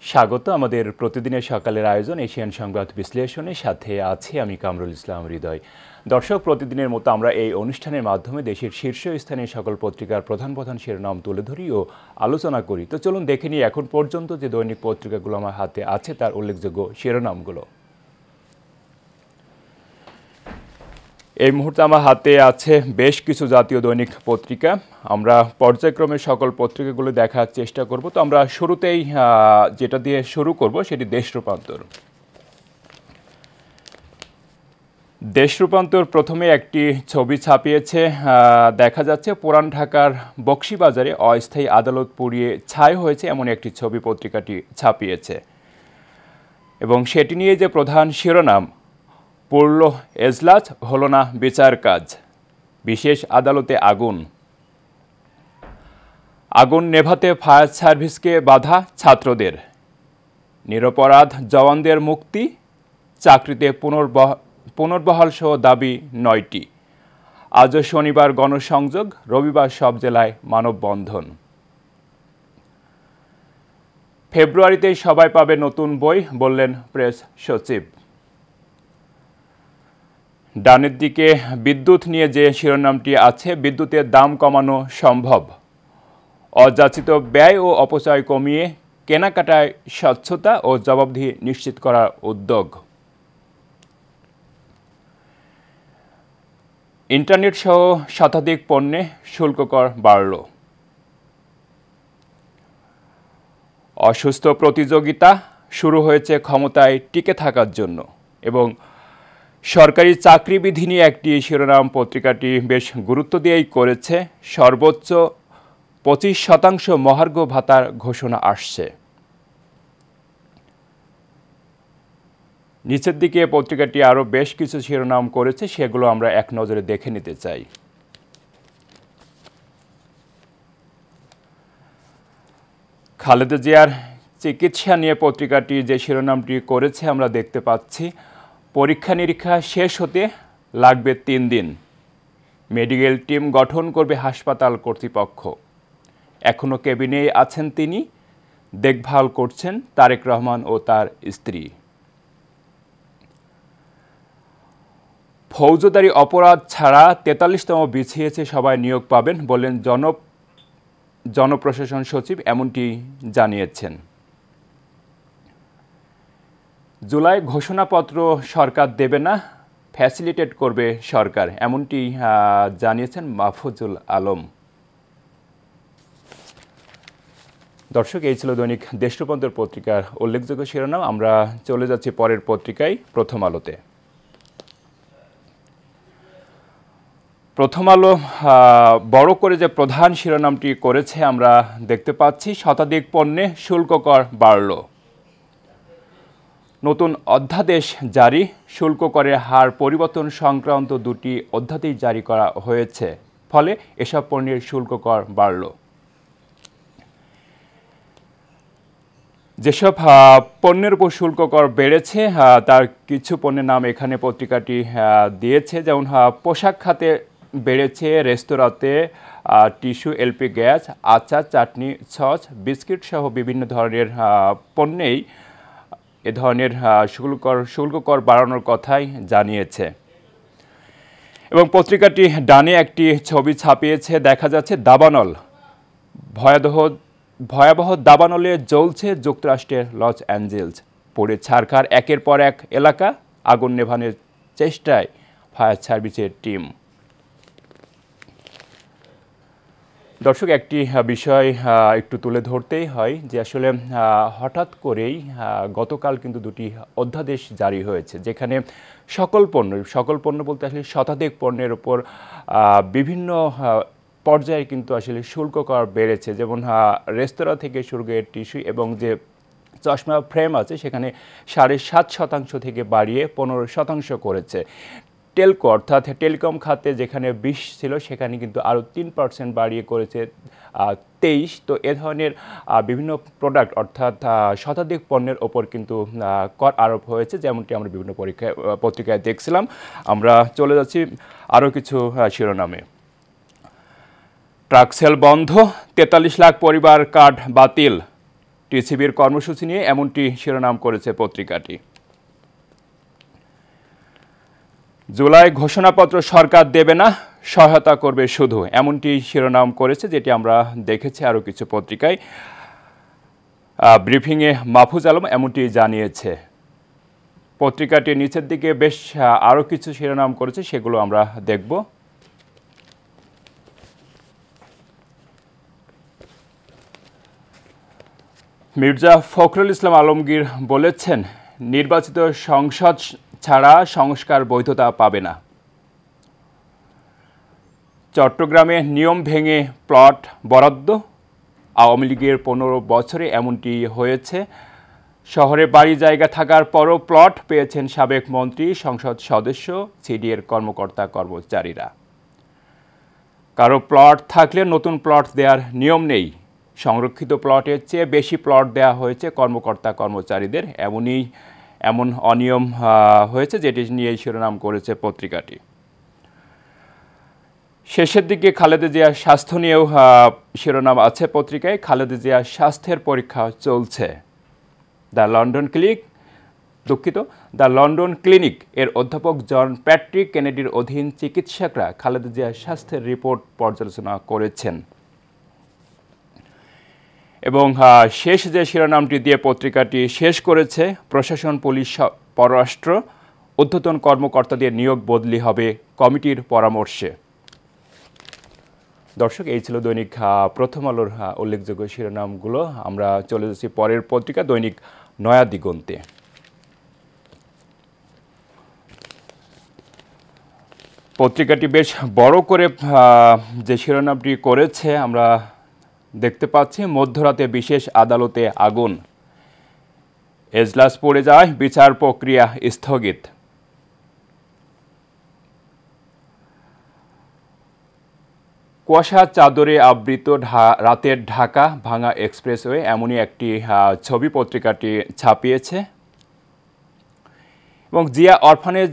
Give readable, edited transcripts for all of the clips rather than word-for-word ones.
স্বাগত আমাদের প্রতিদিনের সকালের আয়োজন এশিয়ান সংবাদ বিশ্লেষণের সাথে আছি আমি কামরুল ইসলাম হৃদয়। দর্শক, প্রতিদিনের মতো আমরা এই অনুষ্ঠানের মাধ্যমে দেশের শীর্ষস্থানীয় সকল পত্রিকার প্রধান প্রধান শিরোনাম তুলে ধরি ও আলোচনা করি। তো চলুন দেখে নিই এখন পর্যন্ত যে দৈনিক পত্রিকাগুলো আমার হাতে আছে তার উল্লেখযোগ্য শিরোনামগুলো। এই মুহূর্তে আমার হাতে আছে বেশ কিছু জাতীয় দৈনিক পত্রিকা। আমরা পর্যায়ক্রমে সকল পত্রিকাগুলো দেখার চেষ্টা করব। তো আমরা শুরুতেই যেটা দিয়ে শুরু করব সেটি দেশ রূপান্তর। দেশ রূপান্তর প্রথমে একটি ছবি ছাপিয়েছে। দেখা যাচ্ছে পুরান ঢাকার বকশীবাজারে অস্থায়ী আদালত পুড়িয়ে ছাই হয়েছে এমন একটি ছবি পত্রিকাটি ছাপিয়েছে এবং সেটি নিয়ে যে প্রধান শিরোনাম, পড়ল এজলাস, হলো না বিচার কাজ, বিশেষ আদালতে আগুন। আগুন নেভাতে ফায়ার সার্ভিসকে বাধা ছাত্রদের, নিরপরাধ জওয়ানদের মুক্তি, চাকরিতে পুনর্বহাল সহ দাবি ৯টি। আজও শনিবার গণসংযোগ, রবিবার সব জেলায় মানববন্ধন। ফেব্রুয়ারিতেই সবাই পাবে নতুন বই, বললেন প্রেস সচিব। ডানের দিকে বিদ্যুৎ নিয়ে যে শিরোনামটি আছে, বিদ্যুতের দাম কমানো সম্ভব, অযাচিত ব্যয় ও অপচয় কমিয়ে কেনাকাটায় স্বচ্ছতা ও জবাবদিহি নিশ্চিত করার উদ্যোগ। ইন্টারনেট সহ শতাধিক পণ্যে শুল্ক কর বাড়ল। অসুস্থ প্রতিযোগিতা শুরু হয়েছে ক্ষমতায় টিকে থাকার জন্য এবং সরকারি চাকরি বিধি নিয়ে একটি শিরোনাম পত্রিকাটি বেশ গুরুত্ব দিয়েই করেছে। সর্বোচ্চ 25% মহার্ঘ ভাতার ঘোষণা আসছে। নিচের দিকে পত্রিকাটি আরও বেশ কিছু শিরোনাম করেছে, সেগুলো আমরা এক নজরে দেখে নিতে চাই। খালেদা জিয়ার চিকিৎসা নিয়ে পত্রিকাটি যে শিরোনামটি করেছে আমরা দেখতে পাচ্ছি, পরীক্ষা নিরীক্ষা শেষ হতে লাগবে 3 দিন, মেডিকেল টিম গঠন করবে হাসপাতাল কর্তৃপক্ষ। এখনও কেবিনেই আছেন তিনি, দেখভাল করছেন তারেক রহমান ও তার স্ত্রী। ফৌজদারি অপরাধ ছাড়া 43তম বিছিয়েছে, সবাই নিয়োগ পাবেন, বললেন জনপ্রশাসন সচিব, এমনটি জানিয়েছেন। জুলাই ঘোষণাপত্র সরকার দেবে না, ফ্যাসিলিটেট করবে সরকার, এমনটি জানিয়েছেন মাহফুজুল আলম। দর্শক, এই ছিল দৈনিক দেশ রূপান্তর পত্রিকার উল্লেখযোগ্য শিরোনাম। আমরা চলে যাচ্ছি পরের পত্রিকায়, প্রথম আলোতে। প্রথম আলো বড় করে যে প্রধান শিরোনামটি করেছে আমরা দেখতে পাচ্ছি, শতাধিক পণ্যে শুল্ক কর বাড়ল। নতুন অধ্যাদেশ জারি, শুল্ক করের হার পরিবর্তন সংক্রান্ত 2টি অধ্যাদেশ জারি করা হয়েছে, ফলে এসব পণ্যের শুল্ক কর বাড়ল। যেসব পণ্যের উপর শুল্ক কর বেড়েছে তার কিছু পণ্যের নাম এখানে পত্রিকাটি দিয়েছে, যেমন পোশাক খাতে বেড়েছে রেস্তোরাঁতে টিস্যু, এলপি গ্যাস, আচার, চাটনি, সস, বিস্কিট সহ বিভিন্ন ধরনের পণ্যেই এ ধরনের শুল্ক কর বাড়ানোর কথাই জানিয়েছে। এবং পত্রিকাটি ডানে একটি ছবি ছাপিয়েছে, দেখা যাচ্ছে দাবানল, ভয়াবহ দাবানলে জ্বলছে যুক্তরাষ্ট্রের লস অ্যাঞ্জেলস, পড়ে ছারখার একের পর এক এলাকা, আগুন নেভানোর চেষ্টায় ফায়ার সার্ভিসের টিম। দর্শক, একটি বিষয় একটু তুলে ধরতেই হয় যে আসলে হঠাৎ করেই গতকাল কিন্তু 2টি অধ্যাদেশ জারি হয়েছে, যেখানে সকল পণ্য বলতে আসলে শতাধিক পণ্যের উপর বিভিন্ন পর্যায়ে কিন্তু আসলে শুল্ক কর বেড়েছে। যেমন রেস্তোরাঁ থেকে শুরু করে টিস্যু এবং যে চশমা ফ্রেম আছে সেখানে 7.5% থেকে বাড়িয়ে 15% করেছে। টেলকো অর্থাৎ টেলিকম খাতে যেখানে 20 ছিল সেখানে কিন্তু আরও 3% বাড়িয়ে করেছে 23। তো এ ধরনের বিভিন্ন প্রোডাক্ট অর্থাৎ শতাধিক পণ্যের ওপর কিন্তু কর আরোপ হয়েছে, যেমনটি আমরা বিভিন্ন পত্রিকায় দেখছিলাম। আমরা চলে যাচ্ছি আরও কিছু শিরোনামে। ট্রাক সেল বন্ধ, 43 লাখ পরিবার কার্ড বাতিল, টিসিবির কর্মসূচি নিয়ে এমনটি শিরোনাম করেছে পত্রিকাটি। জুলাই ঘোষণাপত্র সরকার দেবে না, সহায়তা করবে শুধু, এমনটি শিরোনাম করেছে, যেটি আমরা দেখেছি আরও কিছু পত্রিকায়। ব্রিফিংয়ে মাহফুজ আলম এমনটি জানিয়েছে। পত্রিকাটির নিচের দিকে বেশ আরও কিছু শিরোনাম করেছে, সেগুলো আমরা দেখব। মির্জা ফখরুল ইসলাম আলমগীর বলেছেন, নির্বাচিত সংসদ ছাড়া সংস্কার বৈধতা পাবে না। চট্টগ্রামে নিয়ম ভেঙে প্লট বরাদ্দ, আওয়ামী লীগের 15 বছরে এমনটি হয়েছে। শহরে বাড়ি জায়গা থাকার পরও প্লট পেয়েছেন সাবেক মন্ত্রী, সংসদ সদস্য, সিডিএর কর্মকর্তা কর্মচারীরা। কারো প্লট থাকলে নতুন প্লট দেওয়ার নিয়ম নেই। সংরক্ষিত প্লটের চেয়ে বেশি প্লট দেওয়া হয়েছে কর্মকর্তা কর্মচারীদের। এমন অনিয়ম হয়েছে, যেটি নিয়ে শিরোনাম করেছে পত্রিকাটি। শেষের দিকে খালেদা জিয়ার স্বাস্থ্য নিয়েও শিরোনাম আছে পত্রিকায়। খালেদা জিয়ার স্বাস্থ্যের পরীক্ষা চলছে। দ্য লন্ডন ক্লিনিক এর অধ্যাপক জন প্যাট্রিক কেনেডির অধীন চিকিৎসকরা খালেদা জিয়ার স্বাস্থ্যের রিপোর্ট পর্যালোচনা করেছেন। এবং শেষ যে শিরোনামটি দিয়ে পত্রিকাটি শেষ করেছে, প্রশাসন, পুলিশ, পররাষ্ট্র ঊর্ধ্বতন কর্মকর্তাদের নিয়োগ বদলি হবে কমিটির পরামর্শে। দর্শক, এই ছিল দৈনিক প্রথম আলোর উল্লেখযোগ্য শিরোনামগুলো। আমরা চলে যাচ্ছি পরের পত্রিকা দৈনিক নয়া দিগন্তে। পত্রিকাটি বেশ বড় করে যে শিরোনামটি করেছে আমরা দেখতে পাচ্ছি, মধ্যরাতে বিশেষ আদালতে আগুন, এজলাস পড়ে যায়, বিচার প্রক্রিয়া স্থগিত। কুয়াশা চাদরে আবৃত রাতের ঢাকা, ভাঙা এক্সপ্রেসওয়ে, এমনই একটি ছবি পত্রিকাটি ছাপিয়েছে। এবং জিয়া অরফানেজ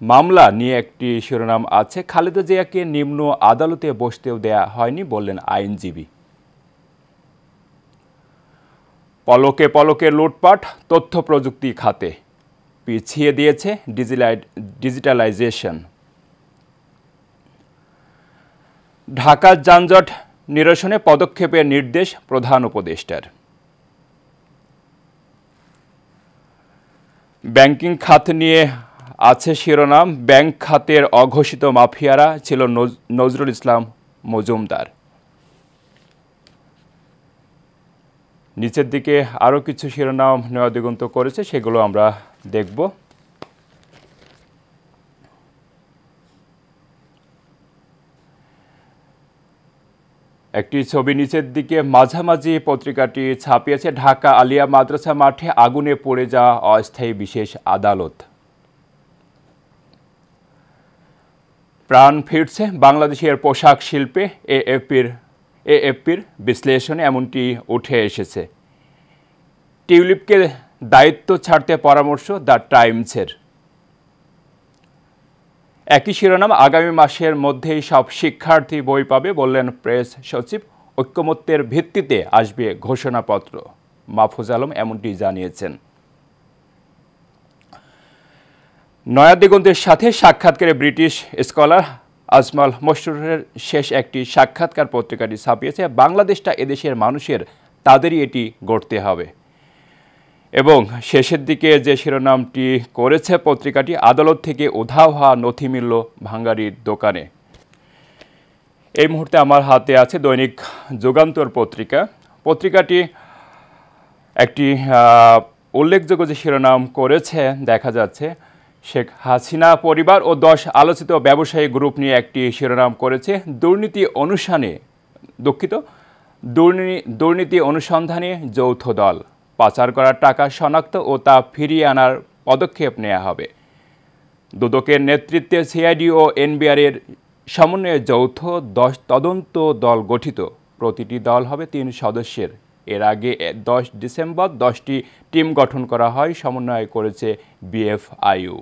মামলা নিয়ে একটি শিরোনাম আছে, খালেদা জিয়াকে নিম্ন আদালতে বসতেও দেয়া হয়নি বললেন আইনজীবী। পলকে পলকে লুটপাট তথ্য প্রযুক্তি খাতে, পিছিয়ে দিয়েছে ডিজিটালাইজেশন। ঢাকার যানজট নিরসনে পদক্ষেপের নির্দেশ প্রধান উপদেষ্টার। ব্যাংকিং খাত নিয়ে আছে শিরোনাম, ব্যাংক খাতের অঘোষিত মাফিয়ারা ছিল নজরুল ইসলাম মজুমদার। নিচের দিকে আরও কিছু শিরোনাম নয়া দিগন্ত করেছে, সেগুলো আমরা দেখব। একটি ছবি নিচের দিকে মাঝামাঝি পত্রিকাটি ছাপিয়েছে, ঢাকা আলিয়া মাদ্রাসা মাঠে আগুনে পড়ে যাওয়া অস্থায়ী বিশেষ আদালত। প্রাণ ফিরছে বাংলাদেশের পোশাক শিল্পে, এএফপির বিশ্লেষণে এমনটি উঠে এসেছে। টিউলিপকে দায়িত্ব ছাড়তে পরামর্শ দ্য টাইমসের। একই শিরোনাম, আগামী মাসের মধ্যেই সব শিক্ষার্থী বই পাবে বললেন প্রেস সচিব, ঐক্যমত্যের ভিত্তিতে আসবে ঘোষণাপত্র। মাহফুজ আলম এমনটি জানিয়েছেন। নয়া দিগন্তের সাথে সাক্ষাৎকারে ব্রিটিশ স্কলার আজমাল মশরুরের শেষ একটি সাক্ষাৎকার পত্রিকাটি ছাপিয়েছে, বাংলাদেশটা এদেশের মানুষের, তাদেরই এটি গড়তে হবে। এবং শেষের দিকে যে শিরোনামটি করেছে পত্রিকাটি, আদালত থেকে উধাও হওয়া নথি মিলল ভাঙ্গারির দোকানে। এই মুহূর্তে আমার হাতে আছে দৈনিক যুগান্তর পত্রিকা। পত্রিকাটি একটি উল্লেখযোগ্য যে শিরোনাম করেছে দেখা যাচ্ছে, শেখ হাসিনা পরিবার ও 10 আলোচিত ব্যবসায়ী গ্রুপ নিয়ে একটি শিরোনাম করেছে, দুর্নীতি অনুসন্ধানে যৌথ দল, পাচার করার টাকা শনাক্ত ও তা ফিরিয়ে আনার পদক্ষেপ নেওয়া হবে। দুদকের নেতৃত্বে সিআইডি ও এনবিআরের সমন্বয়ে যৌথ 10 তদন্ত দল গঠিত, প্রতিটি দল হবে 3 সদস্যের। এর আগে 10 ডিসেম্বর 10টি টিম গঠন করা হয়, সমন্বয় করেছে বিএফআইইউ।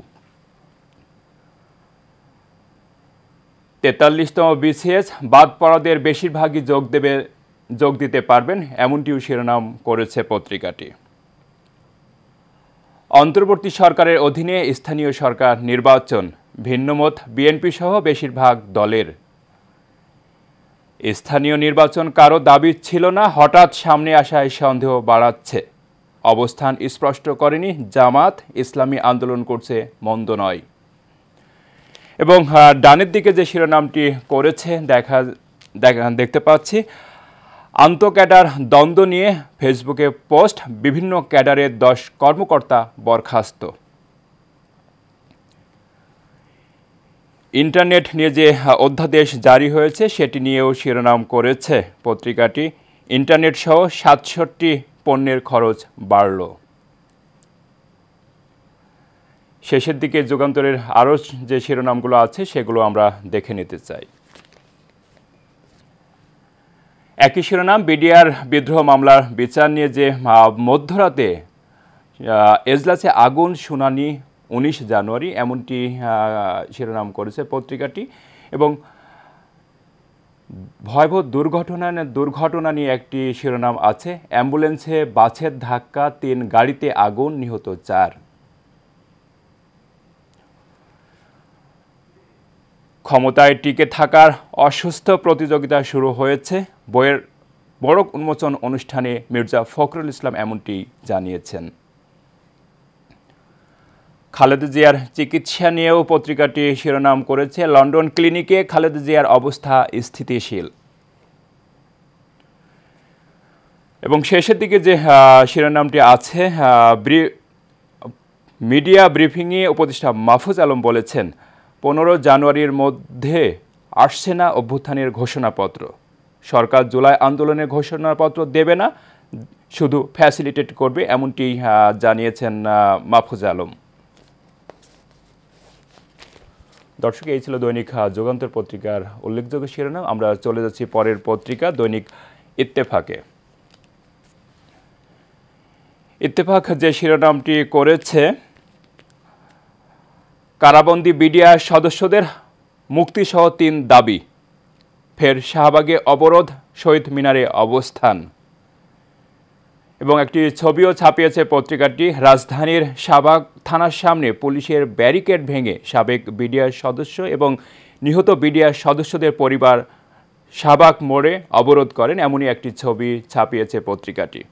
43তম বিসিএস, বাদ পড়াদের বেশিরভাগই যোগ দেবে যোগ দিতে পারবেন, এমনটিও শিরোনাম করেছে পত্রিকাটি। অন্তর্বর্তী সরকারের অধীনে স্থানীয় সরকার নির্বাচন, ভিন্নমত বিএনপি সহ বেশিরভাগ দলের। স্থানীয় নির্বাচন কারো দাবি ছিল না, হঠাৎ সামনে আসায় সন্দেহ বাড়াচ্ছে। অবস্থান স্পষ্ট করেনি জামাত, ইসলামী আন্দোলন করছে মন্দ নয়। এবং ডানের দিকে যে শিরোনামটি করেছে দেখতে পাচ্ছি, আন্তঃক্যাডার দ্বন্দ্ব নিয়ে ফেসবুকে পোস্ট, বিভিন্ন ক্যাডারের 10 কর্মকর্তা বরখাস্ত। ইন্টারনেট নিয়ে যে অধ্যাদেশ জারি হয়েছে সেটি নিয়েও শিরোনাম করেছে পত্রিকাটি। ইন্টারনেট সহ 67 পণ্যের খরচ বাড়ল। শেষের দিকে যুগান্তরের আরও যে শিরোনামগুলো আছে সেগুলো আমরা দেখে নিতে চাই। একই শিরোনাম, বিডিআর বিদ্রোহ মামলার বিচার নিয়ে যে মধ্যরাতে এজলাসে আগুন, শুনানি 19 জানুয়ারি, এমনটি শিরোনাম করেছে পত্রিকাটি। এবং ভয়াবহ দুর্ঘটনা নিয়ে একটি শিরোনাম আছে, অ্যাম্বুলেন্সে বাসের ধাক্কা, 3 গাড়িতে আগুন, নিহত 4। ক্ষমতায় টিকে থাকার অসুস্থ প্রতিযোগিতা শুরু হয়েছে, বইয়ের বড় উন্মোচন অনুষ্ঠানে মির্জা ফখরুল ইসলাম এমনটি জানিয়েছেন। খালেদা জিয়ার চিকিৎসা নিয়েও পত্রিকাটি শিরোনাম করেছে, লন্ডন ক্লিনিকে খালেদা জিয়ার অবস্থা স্থিতিশীল। এবং শেষের দিকে যে শিরোনামটি আছে, মিডিয়া ব্রিফিংয়ে উপদেষ্টা মাহফুজ আলম বলেছেন, 15 জানুয়ারির মধ্যে আসছে না অভ্যুত্থানের ঘোষণাপত্র। সরকার জুলাই আন্দোলনের ঘোষণাপত্র দেবে না, শুধু ফ্যাসিলিটেট করবে, এমনটি জানিয়েছেন মাহফুজ আলম। দর্শক, এই ছিল দৈনিক যুগান্তর পত্রিকার উল্লেখযোগ্য শিরোনাম। আমরা চলে যাচ্ছি পরের পত্রিকা দৈনিক ইত্তেফাকে। ইত্তেফাক যে শিরোনামটি করেছে, কারাবন্দী বিডিআর সদস্যদের মুক্তিসহ 3 দাবি, ফের শাহবাগে অবরোধ, শহীদ মিনারে অবস্থান। এবং একটি ছবিও ছাপিয়েছে পত্রিকাটি, রাজধানীর শাহবাগ থানার সামনে পুলিশের ব্যারিকেড ভেঙে সাবেক বিডিআর সদস্য এবং নিহত বিডিআর সদস্যদের পরিবার শাহবাগ মোড়ে অবরোধ করেন, এমনই একটি ছবি ছাপিয়েছে পত্রিকাটি।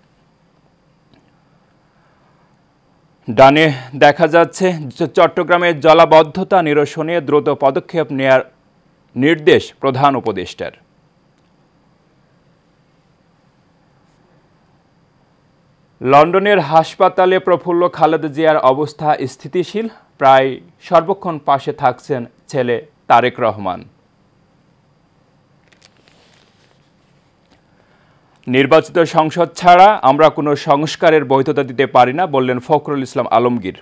ডানে দেখা যাচ্ছে, চট্টগ্রামের জলাবদ্ধতা নিরসনে দ্রুত পদক্ষেপ নেয়ার নির্দেশ প্রধান উপদেষ্টার। লন্ডনের হাসপাতালে প্রফুল্ল খালেদা জিয়ার অবস্থা স্থিতিশীল, প্রায় সর্বক্ষণ পাশে থাকছেন ছেলে তারেক রহমান। নির্বাচিত সংসদ ছাড়া আমরা কোনো সংস্কারের বৈধতা দিতে পারি না, বললেন ফখরুল ইসলাম আলমগীর।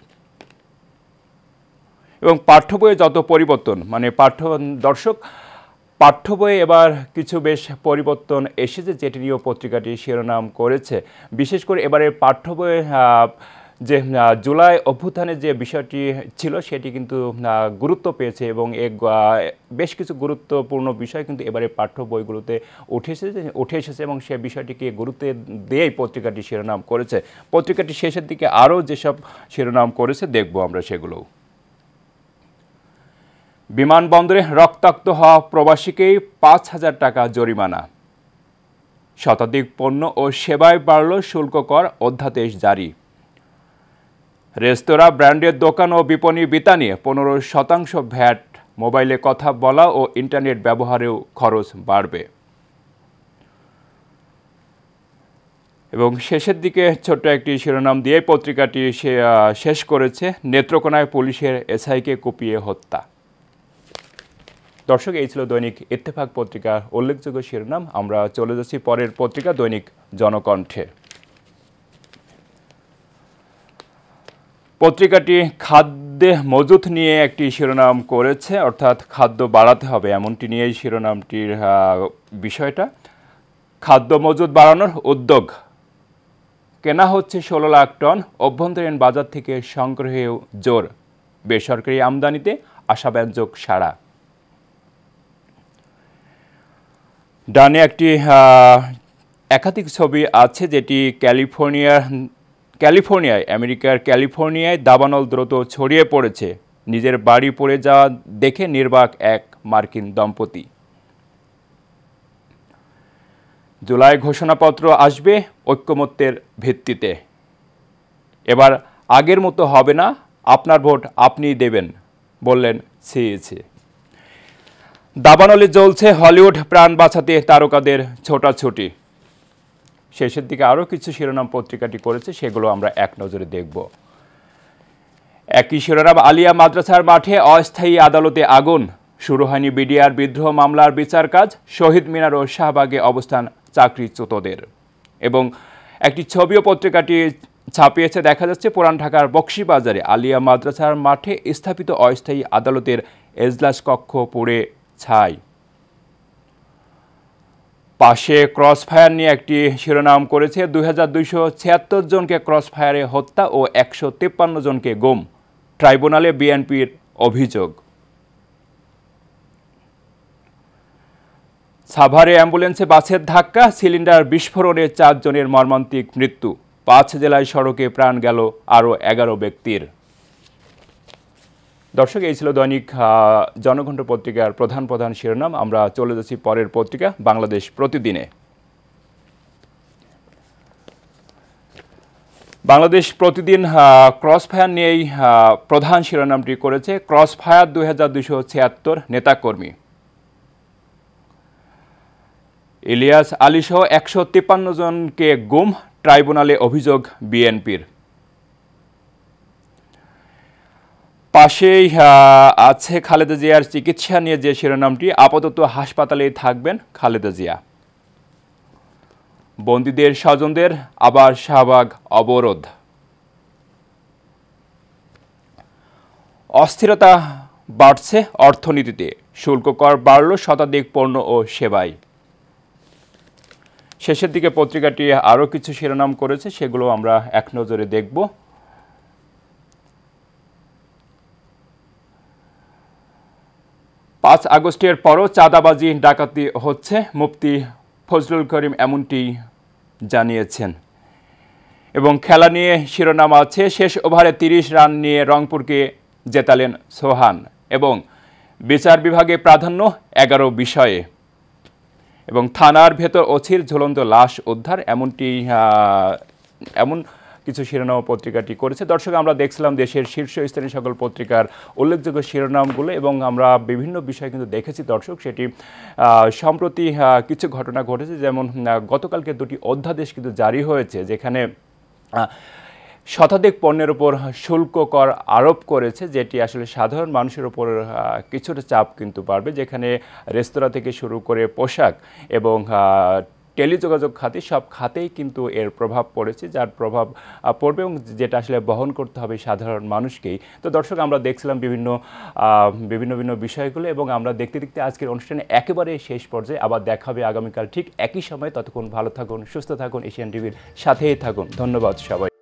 এবং পাঠ্য বইয়ে যত পরিবর্তন, দর্শক, পাঠ্য বইয়ে এবার কিছু বেশ পরিবর্তন এসেছে, যেটি নিয়েও পত্রিকাটি শিরোনাম করেছে। বিশেষ করে এবারে পাঠ্য বইয়ে যে জুলাই অভ্যুত্থানের যে বিষয়টি ছিল সেটি কিন্তু গুরুত্ব পেয়েছে, এবং বেশ কিছু গুরুত্বপূর্ণ বিষয় কিন্তু এবারে পাঠ্য বইগুলোতে উঠে এসেছে এবং সে বিষয়টিকে গুরুত্ব দিয়েই পত্রিকাটি শিরোনাম করেছে। পত্রিকাটি শেষের দিকে আরও যেসব শিরোনাম করেছে দেখব আমরা সেগুলোও। বিমানবন্দরে রক্তাক্ত হওয়া প্রবাসীকেই 5,000 টাকা জরিমানা। শতাধিক পণ্য ও সেবায় বাড়ল শুল্ক কর, অধ্যাদেশ জারি। রেস্তোরাঁ, ব্র্যান্ডের দোকান ও বিপণী বিতা নিয়ে 15% ভ্যাট, মোবাইলে কথা বলা ও ইন্টারনেট ব্যবহারেও খরচ বাড়বে। এবং শেষের দিকে ছোট্ট একটি শিরোনাম দিয়ে পত্রিকাটি শেষ করেছে, নেত্রকোনায় পুলিশের এসআইকে কুপিয়ে হত্যা। দর্শক, এই ছিল দৈনিক ইত্তেফাক পত্রিকার উল্লেখযোগ্য শিরোনাম। আমরা চলে যাচ্ছি পরের পত্রিকা দৈনিক জনকণ্ঠে। পত্রিকাটি খাদ্যে মজুত নিয়ে একটি শিরোনাম করেছে, অর্থাৎ খাদ্য বাড়াতে হবে, এমনটি নিয়েই শিরোনামটির বিষয়টা। খাদ্য মজুত বাড়ানোর উদ্যোগ, কেনা হচ্ছে 16 লাখ টন, অভ্যন্তরীণ বাজার থেকে সংগ্রহেও জোর, বেসরকারি আমদানিতে আশাব্যঞ্জক সাড়া। ডানে একটি একাধিক ছবি আছে যেটি ক্যালিফোর্নিয়ায় আমেরিকার ক্যালিফোর্নিয়ায় দাবানল দ্রুত ছড়িয়ে পড়েছে। নিজের বাড়ি পড়ে যাওয়া দেখে নির্বাক এক মার্কিন দম্পতি। জুলাই ঘোষণাপত্র আসবে ঐক্যমত্যের ভিত্তিতে। এবার আগের মতো হবে না, আপনার ভোট আপনিই দেবেন, বললেন সিইসি। দাবানলে জ্বলছে হলিউড, প্রাণ বাঁচাতে তারকাদের ছোটাছুটি। শেষের দিকে আরও কিছু শিরোনাম পত্রিকাটি করেছে, সেগুলো আমরা এক নজরে দেখব। একই শিরোনাম, আলিয়া মাদ্রাসার মাঠে অস্থায়ী আদালতে আগুন, শুরু হয়নি বিডিআর বিদ্রোহ মামলার বিচার কাজ, শহীদ মিনার ও শাহবাগে অবস্থান চাকরিচ্যুতদের। এবং একটি ছবিও পত্রিকাটি ছাপিয়েছে, দেখা যাচ্ছে পুরান ঢাকার বকশীবাজারে আলিয়া মাদ্রাসার মাঠে স্থাপিত অস্থায়ী আদালতের এজলাস কক্ষ পুড়ে ছাই। পাশে ক্রসফায়ার নিয়ে একটি শিরোনাম করেছে, 2276 জনকে ক্রসফায়ারে হত্যা ও 153 জনকে গুম, ট্রাইব্যুনালে বিএনপির অভিযোগ। সাভারে অ্যাম্বুলেন্সে বাসের ধাক্কা, সিলিন্ডার বিস্ফোরণে 4 জনের মর্মান্তিক মৃত্যু, 5 জেলায় সড়কে প্রাণ গেল আরও 11 ব্যক্তির। দর্শক, এই ছিল দৈনিক জনকণ্ঠ পত্রিকার প্রধান প্রধান শিরোনাম। আমরা চলে যাচ্ছি পরের পত্রিকা বাংলাদেশ প্রতিদিনে। বাংলাদেশ প্রতিদিন ক্রসফায়ার নিয়েই প্রধান শিরোনামটি করেছে, ক্রসফায়ার 2276 নেতাকর্মী। ইলিয়াস আলীসহ 153 জনকে গুম, ট্রাইব্যুনালে অভিযোগ বিএনপির। পাশেই আছে খালেদা জিয়ার চিকিৎসা নিয়ে যে শিরোনামটি, আপাতত হাসপাতালেই থাকবেন খালেদা জিয়া। বন্দীদের স্বজনদের আবার শাহবাগ অবরোধ। অস্থিরতা বাড়ছে অর্থনীতিতে, শুল্ক কর বাড়ল শতাধিক পণ্য ও সেবায়। শেষের দিকে পত্রিকাটি আরও কিছু শিরোনাম করেছে, সেগুলো আমরা এক নজরে দেখব। 5 আগস্টের পরও চাঁদাবাজি ডাকাতি হচ্ছে, মুফতি ফজলুল করিম এমনটি জানিয়েছেন। এবং খেলা নিয়ে শিরোনাম আছে, শেষ ওভারে 30 রান নিয়ে রংপুরকে জেতালেন সোহান। এবং বিচার বিভাগে প্রাধান্য 11 বিষয়ে। এবং থানার ভেতর অছির ঝুলন্ত লাশ উদ্ধার, এমন কিছু শিরোনাম পত্রিকাটি করেছে। দর্শক, আমরা দেখছিলাম দেশের শীর্ষস্থানীয় সকল পত্রিকার উল্লেখযোগ্য শিরোনামগুলো, এবং আমরা বিভিন্ন বিষয় কিন্তু দেখেছি দর্শক। সেটি সম্প্রতি কিছু ঘটনা ঘটেছে, যেমন গতকালকে 2টি অধ্যাদেশ কিন্তু জারি হয়েছে, যেখানে শতাধিক পণ্যের উপর শুল্ক কর আরোপ করেছে, যেটি আসলে সাধারণ মানুষের উপর কিছুটা চাপ কিন্তু বাড়বে, যেখানে রেস্তোরাঁ থেকে শুরু করে পোশাক এবং টেলিযোগাযোগ খাতে, সব খাতেই কিন্তু এর প্রভাব পড়েছে, যার প্রভাব পড়বে এবং যেটা আসলে বহন করতে হবে সাধারণ মানুষকেই। তো দর্শক, আমরা দেখছিলাম বিভিন্ন বিষয়গুলো, এবং আমরা দেখতে দেখতে আজকের অনুষ্ঠানে একেবারে শেষ পর্যায়ে। আবার দেখা হবে আগামীকাল ঠিক একই সময়। ততক্ষণ ভালো থাকুন, সুস্থ থাকুন, এশিয়ান টিভির সাথেই থাকুন। ধন্যবাদ সবাই।